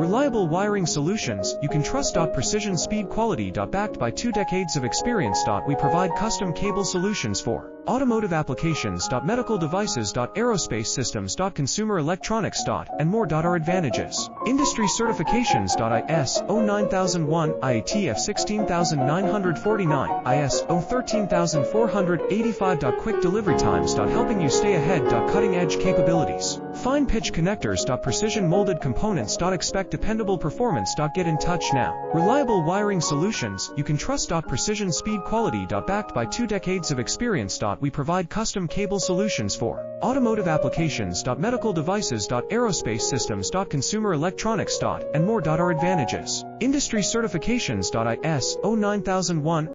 Reliable wiring solutions you can trust. Precision speed quality. Backed by 2 decades of experience. We provide custom cable solutions for automotive applications. Medical devices. Aerospace systems. Consumer electronics. And more. Our advantages: industry certifications. ISO 9001, IATF 16949, ISO 13485. Quick delivery times. Helping you stay ahead. Cutting edge capabilities. Fine pitch connectors. Precision molded components. Expect dependable performance. Get in touch now. Reliable wiring solutions you can trust. Precision speed quality. Backed by 2 decades of experience. We provide custom cable solutions for automotive applications. Medical devices. Aerospace systems. Consumer electronics. And more. Our advantages: industry certifications. ISO 9001,